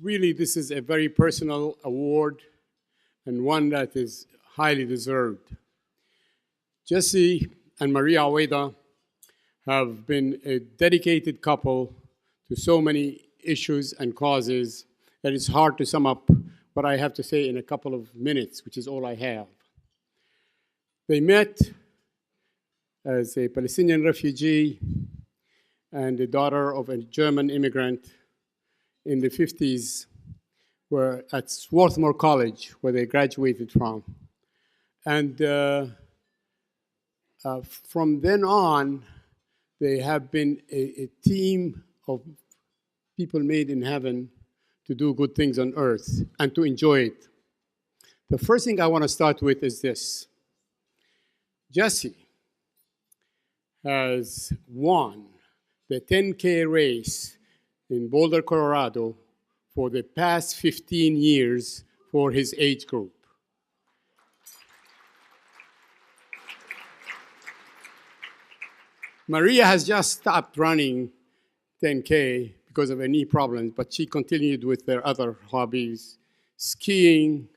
Really, this is a very personal award and one that is highly deserved. Jesse and Maria Aweida have been a dedicated couple to so many issues and causes that it's hard to sum up what I have to say in a couple of minutes, which is all I have. They met as a Palestinian refugee and the daughter of a German immigrant in the 50s, were at Swarthmore College, where they graduated from. And from then on, they have been a team of people made in heaven to do good things on earth and to enjoy it. The first thing I want to start with is this. Jesse has won the 10K race in Boulder, Colorado for the past 15 years for his age group. Maria has just stopped running 10K because of her knee problems, but she continued with their other hobbies, skiing,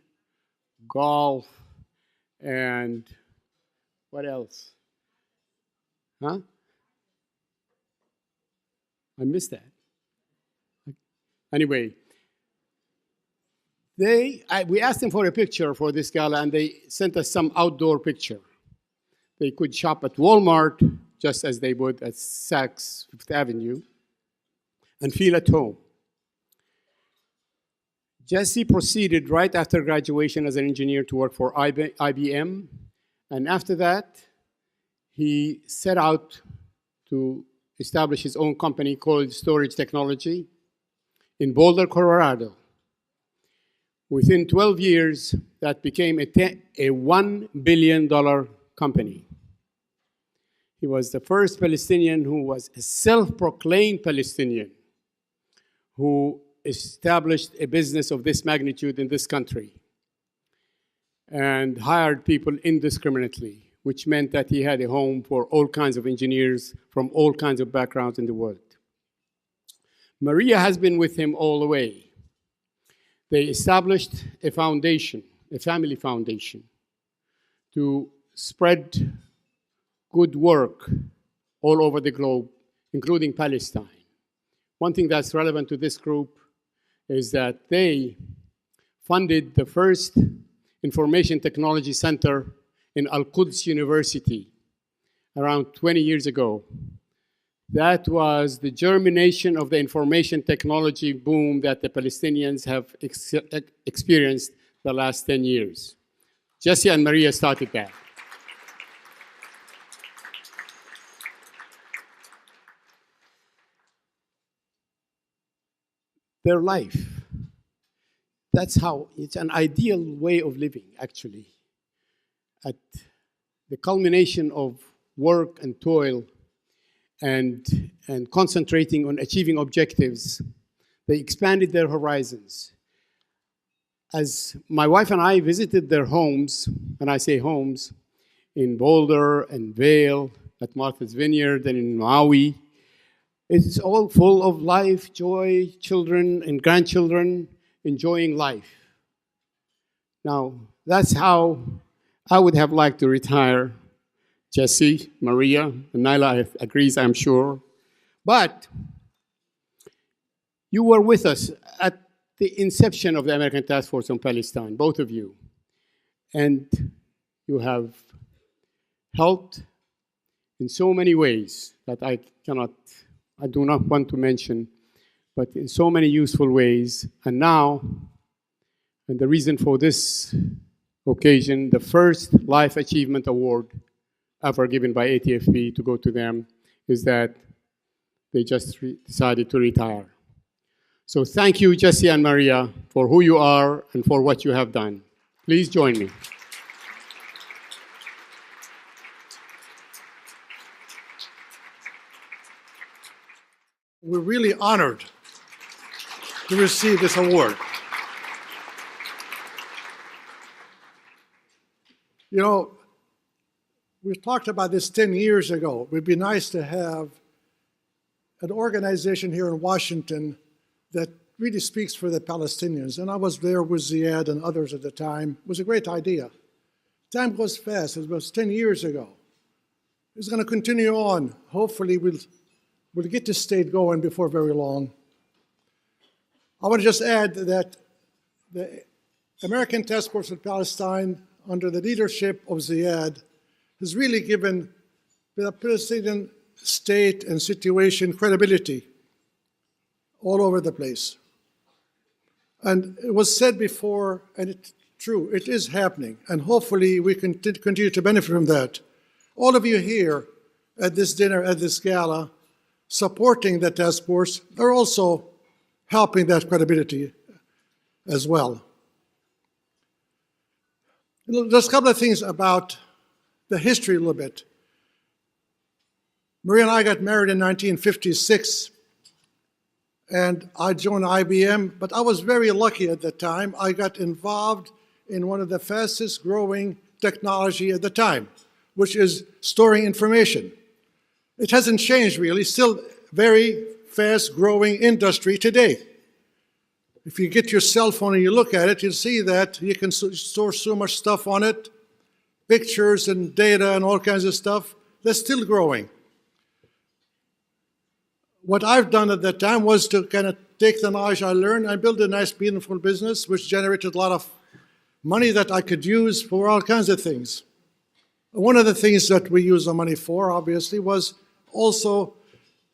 golf, and what else? Huh? I missed that. Anyway, we asked them for a picture for this gala, and they sent us some outdoor picture. They could shop at Walmart, just as they would at Saks Fifth Avenue, and feel at home. Jesse proceeded right after graduation as an engineer to work for IBM, and after that, he set out to establish his own company called Storage Technology in Boulder, Colorado. Within 12 years, that became a $1 billion company. He was the first Palestinian who was a self-proclaimed Palestinian who established a business of this magnitude in this country and hired people indiscriminately, which meant that he had a home for all kinds of engineers from all kinds of backgrounds in the world. Maria has been with him all the way. They established a foundation, a family foundation, to spread good work all over the globe, including Palestine. One thing that's relevant to this group is that they funded the first information technology center in Al-Quds University around 20 years ago. That was the germination of the information technology boom that the Palestinians have experienced the last 10 years. Jesse and Maria started that. Their life, that's how, it's an ideal way of living, actually. At the culmination of work and toil and concentrating on achieving objectives, they expanded their horizons. As my wife and I visited their homes, and I say homes, in Boulder and Vail, at Martha's Vineyard, and in Maui, it's all full of life, joy, children and grandchildren enjoying life. Now, that's how I would have liked to retire. Jesse, Maria, and Naila agrees, I'm sure. But you were with us at the inception of the American Task Force on Palestine, both of you. And you have helped in so many ways that I do not want to mention, but in so many useful ways. And now, and the reason for this occasion, the first Life Achievement Award ever given by ATFP to go to them is that they just decided to retire. So thank you, Jesse and Maria, for who you are and for what you have done. Please join me. We're really honored to receive this award. You know, we talked about this 10 years ago. It would be nice to have an organization here in Washington that really speaks for the Palestinians. And I was there with Ziad and others at the time. It was a great idea. Time goes fast. It was 10 years ago. It's going to continue on. Hopefully, we'll get this state going before very long. I want to just add that the American Task Force in Palestine, under the leadership of Ziad, has really given the Palestinian state and situation credibility all over the place. And it was said before, and it's true, it is happening, and hopefully we can continue to benefit from that. All of you here at this dinner, at this gala, supporting the task force are also helping that credibility as well. Just a couple of things about the history a little bit. Maria and I got married in 1956, and I joined IBM, but I was very lucky at that time. I got involved in one of the fastest growing technology at the time, which is storing information. It hasn't changed really, still very fast growing industry today. If you get your cell phone and you look at it, you'll see that you can store so much stuff on it, pictures and data and all kinds of stuff. That's still growing. What I've done at that time was to kind of take the knowledge I learned and build a nice, meaningful business, which generated a lot of money that I could use for all kinds of things. One of the things that we used the money for, obviously, was also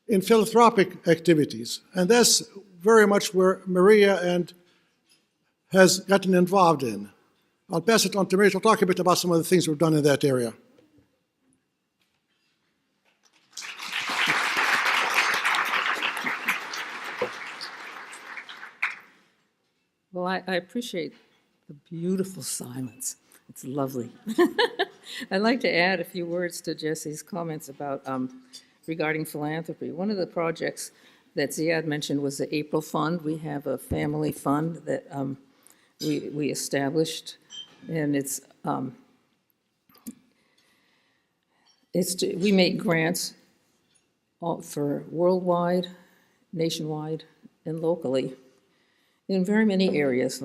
in philanthropic activities. And that's very much where Maria has gotten involved in. I'll pass it on to Maria to talk a bit about some of the things we've done in that area. Well, I appreciate the beautiful silence. It's lovely. I'd like to add a few words to Jesse's comments about regarding philanthropy. One of the projects that Ziad mentioned was the April Fund. We have a family fund that we established, and we make grants for worldwide, nationwide, and locally in very many areas,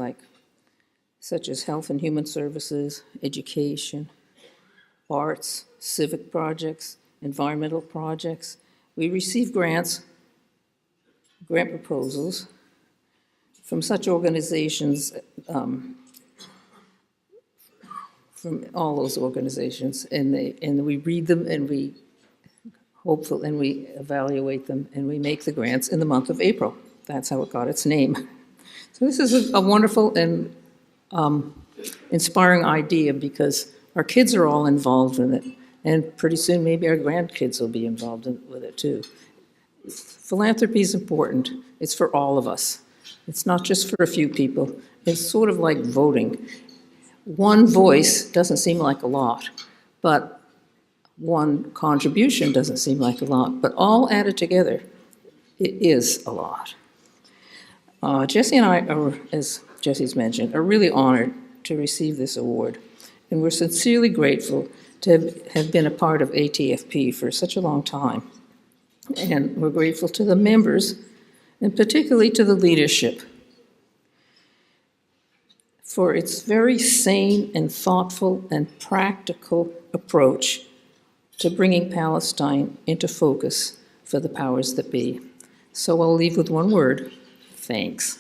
such as health and human services, education, arts, civic projects, environmental projects. We receive grant proposals from such organizations, from all those organizations, and we read them, and we evaluate them, and we make the grants in the month of April. That's how it got its name. So this is a wonderful and inspiring idea, because our kids are all involved in it, and pretty soon maybe our grandkids will be involved with it too. Philanthropy is important. It's for all of us. It's not just for a few people. It's sort of like voting. One voice doesn't seem like a lot, but one contribution doesn't seem like a lot, but all added together, it is a lot. Jesse and I are, as Jesse's mentioned, are really honored to receive this award, and we're sincerely grateful to have been a part of ATFP for such a long time. And we're grateful to the members, and particularly to the leadership, for its very sane and thoughtful and practical approach to bringing Palestine into focus for the powers that be. So I'll leave with one word: thanks.